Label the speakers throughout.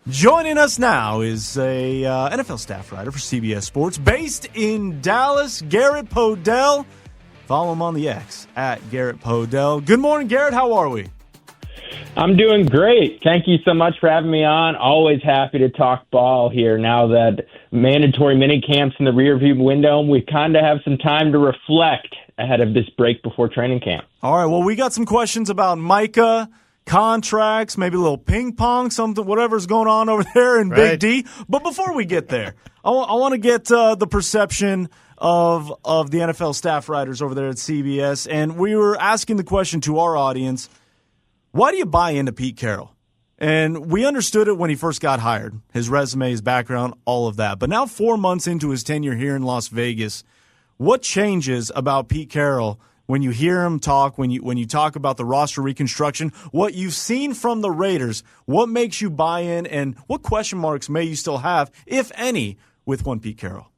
Speaker 1: Joining us now is a NFL staff writer for CBS Sports, based in Dallas, Garrett Podell. Follow him on the X, at Garrett Podell. Good morning, Garrett. How are we?
Speaker 2: I'm doing great. Thank you so much for having me on. Always happy to talk ball here now that mandatory mini camps in the rearview window. We kind of have some time to reflect ahead of this break before training camp.
Speaker 1: All right, well, we got some questions about Micah, contracts, maybe a little ping pong, something, whatever's going on over there in Big D. But before we get there, I want to get the perception of the NFL staff writers over there at CBS. And we were asking the question to our audience, why do you buy into Pete Carroll? And we understood it when he first got hired, his resume, his background, all of that. But now 4 months into his tenure here in Las Vegas, what changes about Pete Carroll when you hear him talk, when you talk about the roster reconstruction, what you've seen from the Raiders, what makes you buy in, and what question marks may you still have, if any, with one Pete Carroll?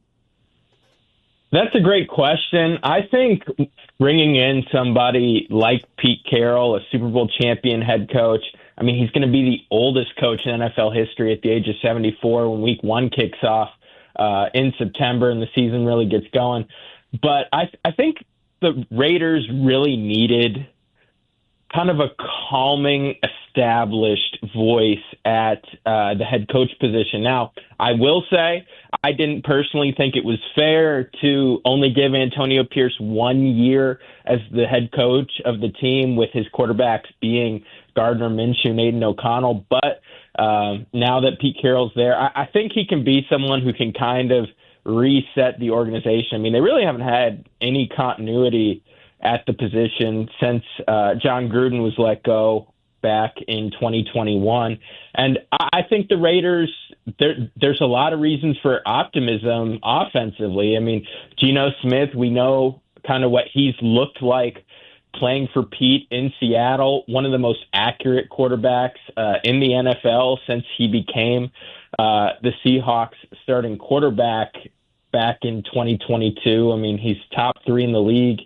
Speaker 2: That's a great question. I think bringing in somebody like Pete Carroll, a Super Bowl champion head coach, I mean, he's going to be the oldest coach in NFL history at the age of 74 when week one kicks off in September and the season really gets going. But I think the Raiders really needed kind of a calming, established voice at the head coach position. Now, I will say I didn't personally think it was fair to only give Antonio Pierce 1 year as the head coach of the team, with his quarterbacks being Gardner Minshew and Aiden O'Connell. But now that Pete Carroll's there, I think he can be someone who can kind of reset the organization. I mean, they really haven't had any continuity at the position since John Gruden was let go back in 2021. And I think the Raiders, there's a lot of reasons for optimism offensively. I mean, Geno Smith, we know kind of what he's looked like playing for Pete in Seattle, one of the most accurate quarterbacks in the NFL since he became the Seahawks starting quarterback back in 2022. I mean, he's top 3 in the league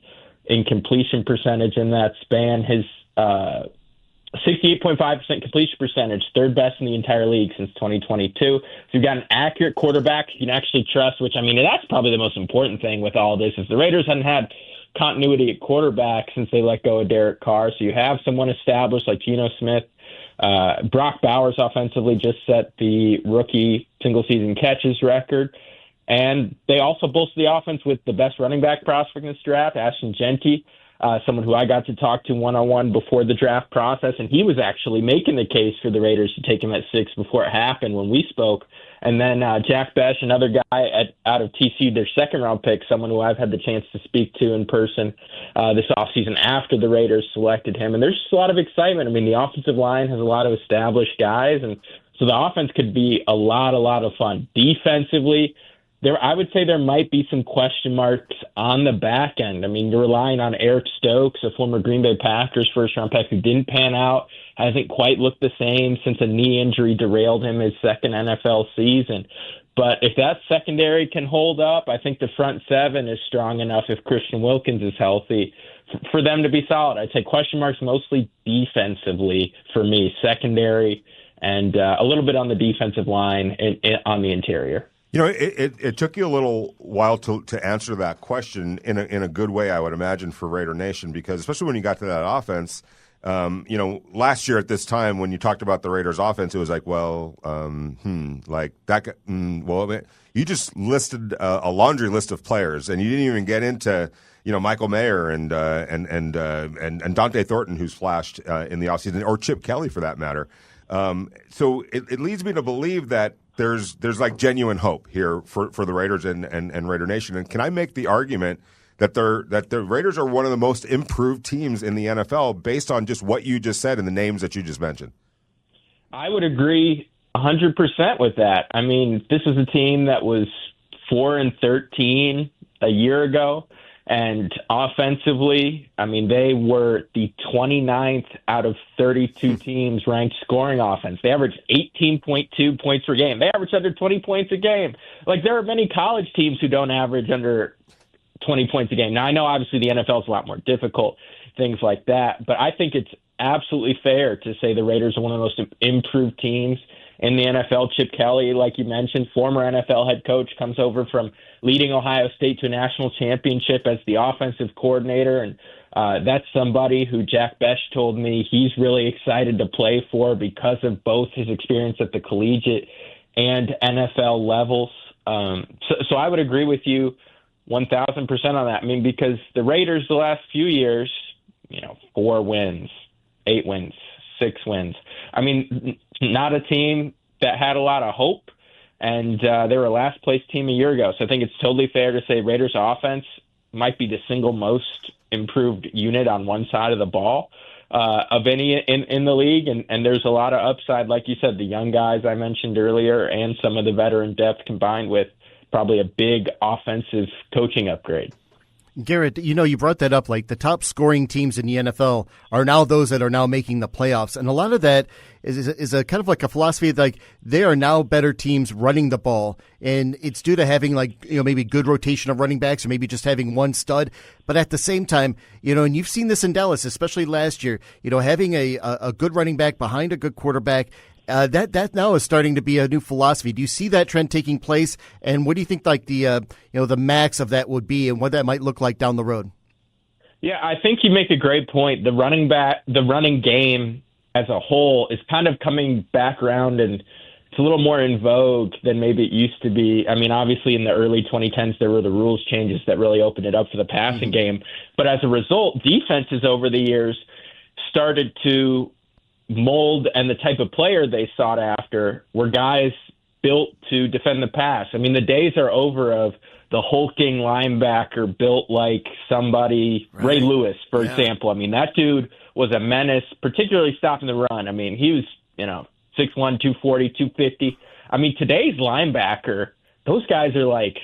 Speaker 2: in completion percentage in that span. His 68.5% completion percentage, third best in the entire league since 2022. So you've got an accurate quarterback you can actually trust, which, I mean, that's probably the most important thing with all this, is the Raiders hadn't had continuity at quarterback since they let go of Derek Carr. So you have someone established like Geno Smith. Brock Bowers offensively just set the rookie single-season catches record. And they also bolster the offense with the best running back prospect in this draft, Ashton Genty, someone who I got to talk to one-on-one before the draft process. And he was actually making the case for the Raiders to take him at 6 before it happened when we spoke. And then Jack Besh, another guy out of TCU, their second-round pick, someone who I've had the chance to speak to in person this offseason after the Raiders selected him. And there's just a lot of excitement. I mean, the offensive line has a lot of established guys, and so the offense could be a lot of fun. Defensively, I would say there might be some question marks on the back end. I mean, you're relying on Eric Stokes, a former Green Bay Packers first-round pick who didn't pan out, hasn't quite looked the same since a knee injury derailed him his second NFL season. But if that secondary can hold up, I think the front seven is strong enough, if Christian Wilkins is healthy, for them to be solid. I'd say question marks mostly defensively for me, secondary, and a little bit on the defensive line on the interior.
Speaker 3: You know, it took you a little while to answer that question in a good way, I would imagine, for Raider Nation, because especially when you got to that offense, you know, last year at this time when you talked about the Raiders' offense, it was like, well, like that. Well, you just listed a laundry list of players, and you didn't even get into, you know, Michael Mayer and Dante Thornton, who's flashed in the offseason, or Chip Kelly for that matter. So it leads me to believe that there's like genuine hope here for the Raiders and Raider Nation. And can I make the argument that the Raiders are one of the most improved teams in the NFL based on just what you just said and the names that you just mentioned? I
Speaker 2: would agree 100% with that. I mean, this is a team that was 4-13 a year ago. And offensively, I mean, they were the 29th out of 32 teams ranked scoring offense. They averaged 18.2 points per game. They averaged under 20 points a game. Like, there are many college teams who don't average under 20 points a game. Now, I know obviously the NFL is a lot more difficult, things like that, but I think it's absolutely fair to say the Raiders are one of the most improved teams in the NFL. Chip Kelly, like you mentioned, former NFL head coach, comes over from leading Ohio State to a national championship as the offensive coordinator. And that's somebody who Jack Besh told me he's really excited to play for because of both his experience at the collegiate and NFL levels. So I would agree with you 1,000% on that. I mean, because the Raiders the last few years, 4 wins, 8 wins, 6 wins. I mean, not a team that had a lot of hope, and they were a last-place team a year ago. So I think it's totally fair to say Raiders' offense might be the single most improved unit on one side of the ball of any in the league, and there's a lot of upside, like you said, the young guys I mentioned earlier and some of the veteran depth combined with probably a big offensive coaching upgrade.
Speaker 4: Garrett, you brought that up, like the top scoring teams in the NFL are now those that are now making the playoffs. And a lot of that is a kind of like a philosophy of like they are now better teams running the ball. And it's due to having maybe good rotation of running backs or maybe just having one stud. But at the same time, and you've seen this in Dallas, especially last year, having a good running back behind a good quarterback, that now is starting to be a new philosophy. Do you see that trend taking place? And what do you think the max of that would be and what that might look like down the road?
Speaker 2: Yeah, I think you make a great point. The running game as a whole is kind of coming back around, and it's a little more in vogue than maybe it used to be. I mean, obviously in the early 2010s, there were the rules changes that really opened it up for the passing game. But as a result, defenses over the years started to mold, and the type of player they sought after were guys built to defend the pass. I mean, the days are over of the hulking linebacker built like somebody, right. Ray Lewis, for example. I mean, that dude was a menace, particularly stopping the run. I mean, he was, 6'1", 240, 250. I mean, today's linebacker, those guys are like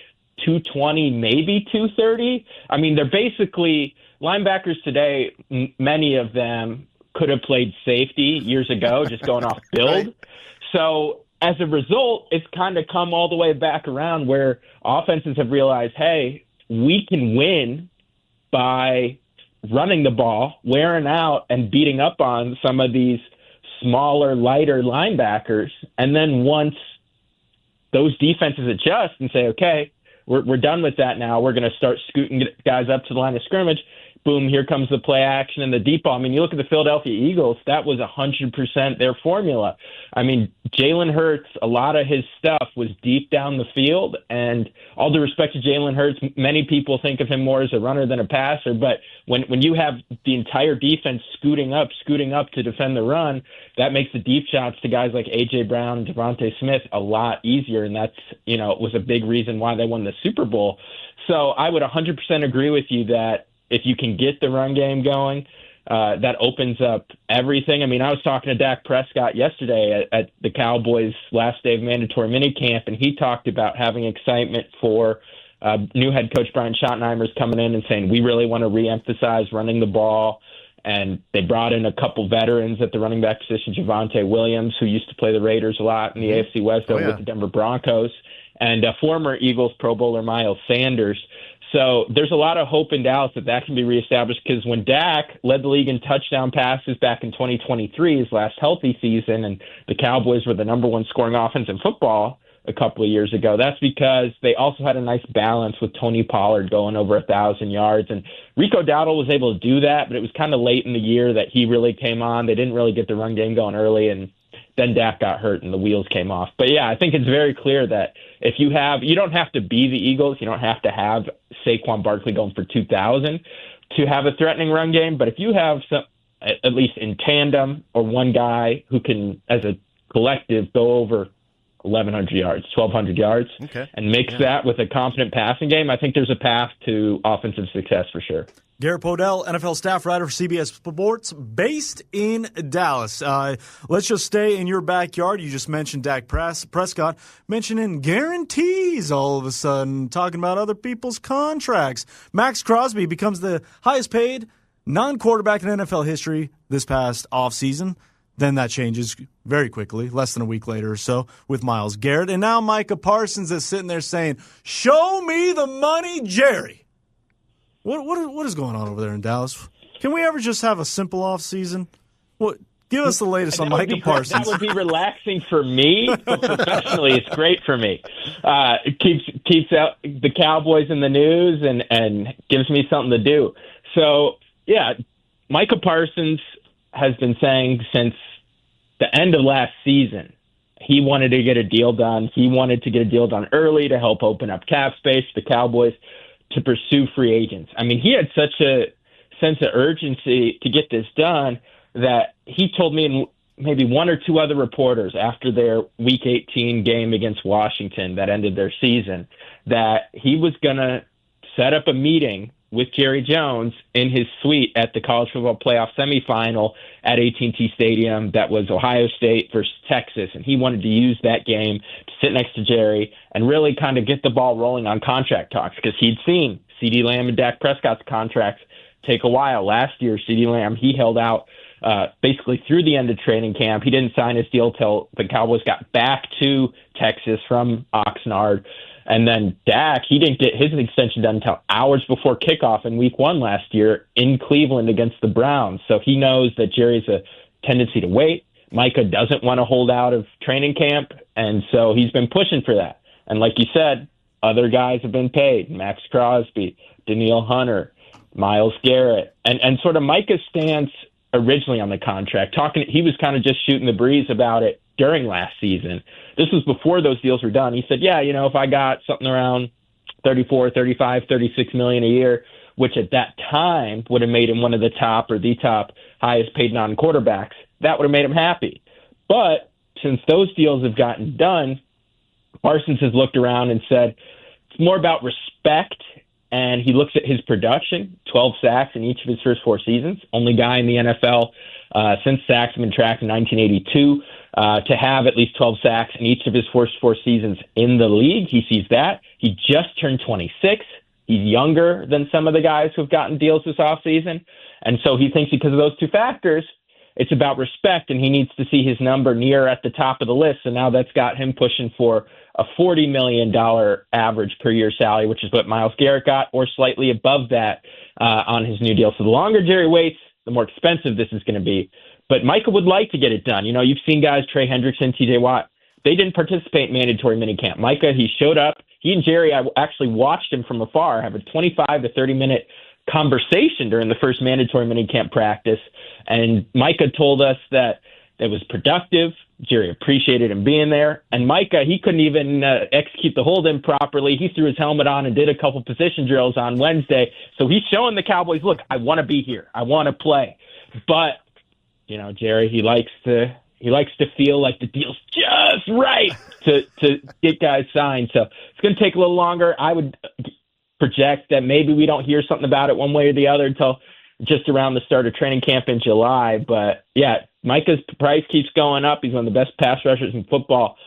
Speaker 2: 220, maybe 230. I mean, they're basically linebackers today, many of them could have played safety years ago, just going off build. Right. So as a result, it's kind of come all the way back around where offenses have realized, hey, we can win by running the ball, wearing out, and beating up on some of these smaller, lighter linebackers. And then once those defenses adjust and say, okay, we're done with that now, we're going to start scooting guys up to the line of scrimmage, boom, here comes the play action and the deep ball. I mean, you look at the Philadelphia Eagles, that was 100% their formula. I mean, Jalen Hurts, a lot of his stuff was deep down the field, and all due respect to Jalen Hurts, many people think of him more as a runner than a passer, but when you have the entire defense scooting up to defend the run, that makes the deep shots to guys like A.J. Brown, Devontae Smith a lot easier, and that's, was a big reason why they won the Super Bowl. So I would 100% agree with you that if you can get the run game going, that opens up everything. I mean, I was talking to Dak Prescott yesterday at the Cowboys' last day of mandatory minicamp, and he talked about having excitement for new head coach Brian Schottenheimer's coming in and saying, we really want to reemphasize running the ball. And they brought in a couple veterans at the running back position, Javonte Williams, who used to play the Raiders a lot in the AFC West with the Denver Broncos, and former Eagles Pro Bowler Miles Sanders. So there's a lot of hope in Dallas that can be reestablished, because when Dak led the league in touchdown passes back in 2023, his last healthy season, and the Cowboys were the number one scoring offense in football a couple of years ago, that's because they also had a nice balance with Tony Pollard going over 1,000 yards. And Rico Dowdle was able to do that, but it was kind of late in the year that he really came on. They didn't really get the run game going early, and then Dak got hurt and the wheels came off. But yeah, I think it's very clear that if you don't have to be the Eagles, you don't have to have Saquon Barkley going for 2,000 to have a threatening run game. But if you have some, at least in tandem, or one guy who can, as a collective, go over 1,100 yards, 1,200 yards, and mix that with a confident passing game, I think there's a path to offensive success for sure.
Speaker 1: Garrett Podell, NFL staff writer for CBS Sports, based in Dallas. Let's just stay in your backyard. You just mentioned Dak Prescott, mentioning guarantees all of a sudden, talking about other people's contracts. Max Crosby becomes the highest paid non-quarterback in NFL history this past offseason. Then that changes very quickly, less than a week later or so, with Myles Garrett. And now Micah Parsons is sitting there saying, show me the money, Jerry. What is going on over there in Dallas? Can we ever just have a simple off season? What Give us the latest on Micah Parsons.
Speaker 2: That would be relaxing for me, but professionally, it's great for me. It keeps out the Cowboys in the news and gives me something to do. So, yeah, Micah Parsons has been saying since the end of last season he wanted to get a deal done. He wanted to get a deal done early to help open up cap space for the Cowboys to pursue free agents. I mean, he had such a sense of urgency to get this done that he told me and maybe one or two other reporters after their Week 18 game against Washington that ended their season that he was going to set up a meeting with Jerry Jones in his suite at the college football playoff semifinal at AT&T Stadium. That was Ohio State versus Texas, and he wanted to use that game to sit next to Jerry and really kind of get the ball rolling on contract talks because he'd seen CeeDee Lamb and Dak Prescott's contracts take a while. Last year, CeeDee Lamb, he held out basically through the end of training camp. He didn't sign his deal till the Cowboys got back to Texas from Oxnard. And then Dak, he didn't get his extension done until hours before kickoff in Week 1 last year in Cleveland against the Browns. So he knows that Jerry's a tendency to wait. Micah doesn't want to hold out of training camp, and so he's been pushing for that. And like you said, other guys have been paid. Max Crosby, Danielle Hunter, Myles Garrett. And sort of Micah's stance originally on the contract, he was kind of just shooting the breeze about it during last season. This was before those deals were done. He said, yeah, if I got something around 34, 35, 36 million a year, which at that time would have made him one of the top or the top highest paid non-quarterbacks, that would have made him happy. But since those deals have gotten done, Parsons has looked around and said it's more about respect, and he looks at his production, 12 sacks in each of his first 4 seasons, only guy in the NFL since sacks have been tracked in 1982 to have at least 12 sacks in each of his first 4 seasons in the league. He sees that. He just turned 26. He's younger than some of the guys who have gotten deals this offseason. And so he thinks because of those two factors, it's about respect, and he needs to see his number near at the top of the list. And now that's got him pushing for a $40 million average per year salary, which is what Myles Garrett got, or slightly above that on his new deal. So the longer Jerry waits, the more expensive this is going to be. But Micah would like to get it done. You've seen guys, Trey Hendrickson, TJ Watt, they didn't participate in mandatory minicamp. Micah, he showed up. He and Jerry, I actually watched him from afar, have a 25 to 30-minute conversation during the first mandatory minicamp practice. And Micah told us that it was productive. Jerry appreciated him being there. And Micah, he couldn't even execute the hold-in properly. He threw his helmet on and did a couple position drills on Wednesday. So he's showing the Cowboys, look, I want to be here. I want to play. But, Jerry, he likes to feel like the deal's just right to get guys signed. So it's going to take a little longer. I would project that maybe we don't hear something about it one way or the other until just around the start of training camp in July. But, yeah, Micah's price keeps going up. He's one of the best pass rushers in football.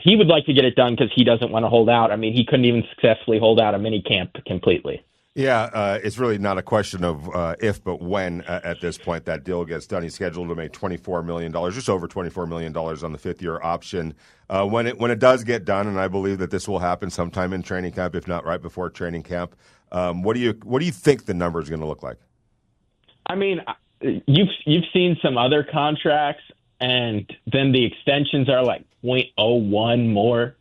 Speaker 2: He would like to get it done because he doesn't want to hold out. I mean, he couldn't even successfully hold out a minicamp completely. Yeah,
Speaker 3: it's really not a question of if, but when at this point that deal gets done. He's scheduled to make $24 million, just over $24 million on the 5th-year option. When it does get done, and I believe that this will happen sometime in training camp, if not right before training camp, what do you think the number is going to look like? I mean, you've seen some other contracts, and then the extensions are like 0.01 more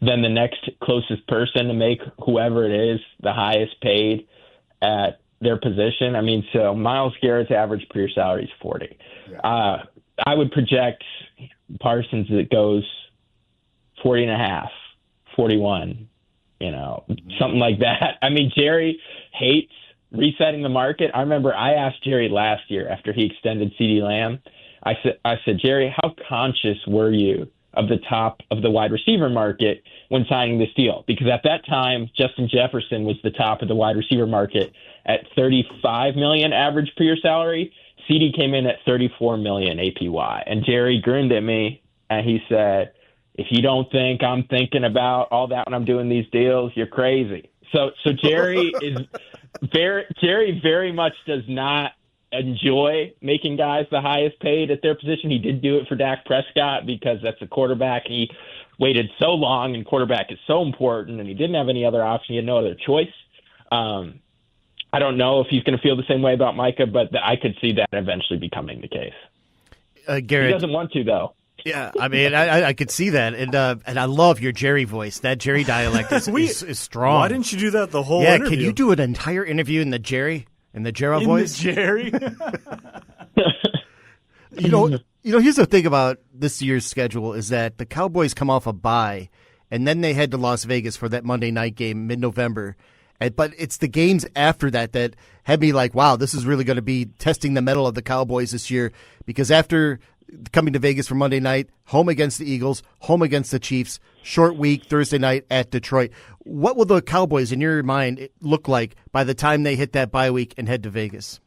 Speaker 3: than the next closest person to make whoever it is the highest paid at their position. I mean, so Myles Garrett's average per year salary is $40. Yeah. I would project Parsons that goes 40.5, 41, something like that. I mean, Jerry hates resetting the market. I remember I asked Jerry last year after he extended CeeDee Lamb. I said, Jerry, how conscious were you of the top of the wide receiver market when signing this deal? Because at that time, Justin Jefferson was the top of the wide receiver market at $35 million average per year salary. CeeDee came in at $34 million APY. And Jerry grinned at me and he said, if you don't think I'm thinking about all that when I'm doing these deals, you're crazy. So Jerry Jerry very much does not enjoy making guys the highest paid at their position. He did do it for Dak Prescott because that's a quarterback. He waited so long, and quarterback is so important, and he didn't have any other option. He had no other choice. I don't know if he's going to feel the same way about Micah, but I could see that eventually becoming the case.
Speaker 4: Garrett.
Speaker 2: He doesn't want to, though.
Speaker 4: Yeah, I mean, I could see that, and I love your Jerry voice. That Jerry dialect is strong.
Speaker 1: Why didn't you do that the whole interview?
Speaker 4: Can you do an entire interview in the Jerry, voice?
Speaker 1: The Jerry?
Speaker 4: You know, here's the thing about this year's schedule is that the Cowboys come off a bye, and then they head to Las Vegas for that Monday night game mid-November. But it's the games after that had me like, wow, this is really going to be testing the mettle of the Cowboys this year, because after coming to Vegas for Monday night, home against the Eagles, home against the Chiefs, short week Thursday night at Detroit. What will the Cowboys, in your mind, look like by the time they hit that bye week and head to Vegas?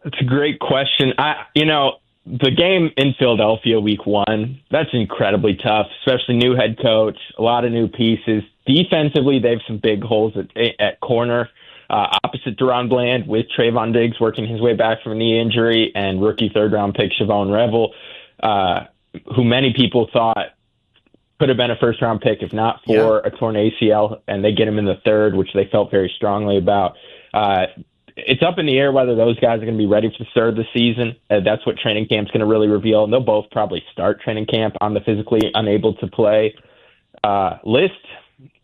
Speaker 2: That's a great question. The game in Philadelphia week 1, that's incredibly tough, especially new head coach, a lot of new pieces. Defensively, they have some big holes at corner. Opposite Deron Bland with Trayvon Diggs working his way back from a knee injury, and rookie third-round pick Shavon Revel, who many people thought could have been a first-round pick if not for a torn ACL, and they get him in the third, which they felt very strongly about. It's up in the air whether those guys are going to be ready for the start of the season. That's what training camp's going to really reveal, and they'll both probably start training camp on the physically unable to play list.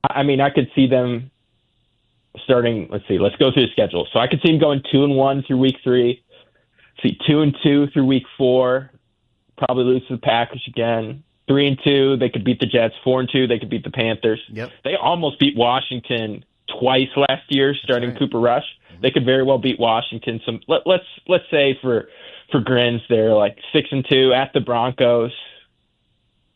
Speaker 2: I mean, I could see them starting, let's go through the schedule. So I could see them going 2-1 through week 3, 2-2 through week 4, probably lose to the Packers again. 3-2, they could beat the Jets. 4-2, they could beat the Panthers.
Speaker 4: Yep.
Speaker 2: They almost beat Washington twice last year, starting Cooper Rush. They could very well beat Washington. Let's say for grins, they're like 6-2 at the Broncos.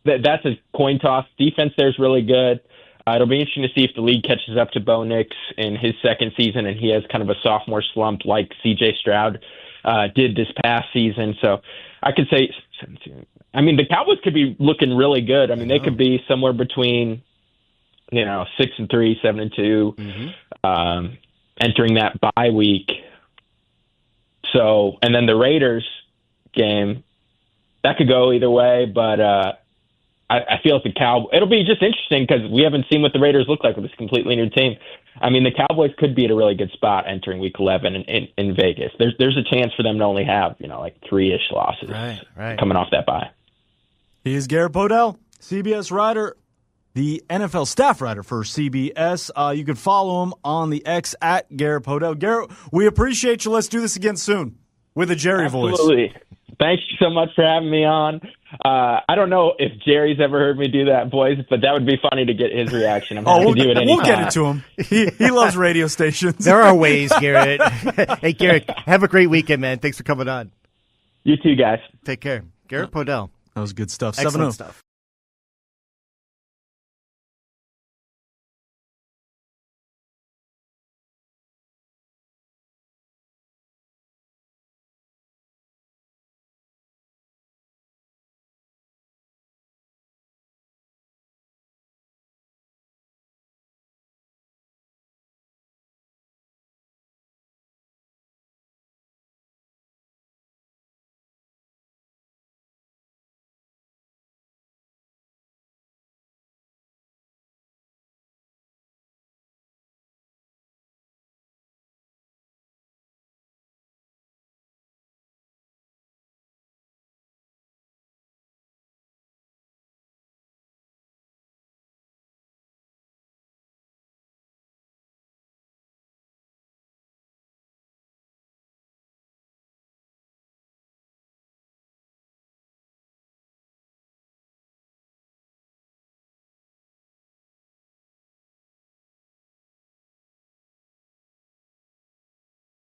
Speaker 2: That's a coin toss. Defense there is really good. It'll be interesting to see if the league catches up to Bo Nix in his second season, and he has kind of a sophomore slump like C.J. Stroud did this past season. So I could say, I mean, the Cowboys could be looking really good. I mean, they could be somewhere between, 6-3, 7-2, entering that bye week. So, and then the Raiders game, that could go either way, but I feel like it'll be just interesting because we haven't seen what the Raiders look like with this completely new team. I mean, the Cowboys could be at a really good spot entering week 11 in Vegas. There's a chance for them to only have, like 3-ish losses coming off that bye.
Speaker 1: He is Garrett Podell, CBS writer, the NFL staff writer for CBS. You can follow him on the X at Garrett Podell. Garrett, we appreciate you. Let's do this again soon with a Jerry voice.
Speaker 2: Absolutely. Thanks so much for having me on. I don't know if Jerry's ever heard me do that voice, but that would be funny to get his reaction. I'm happy to do it anytime.
Speaker 1: We'll get it to him. He loves radio stations.
Speaker 4: There are ways, Garrett. Hey, Garrett, have a great weekend, man. Thanks for coming on.
Speaker 2: You too, guys.
Speaker 4: Take care. Garrett Podell.
Speaker 1: That was good stuff.
Speaker 4: Excellent stuff.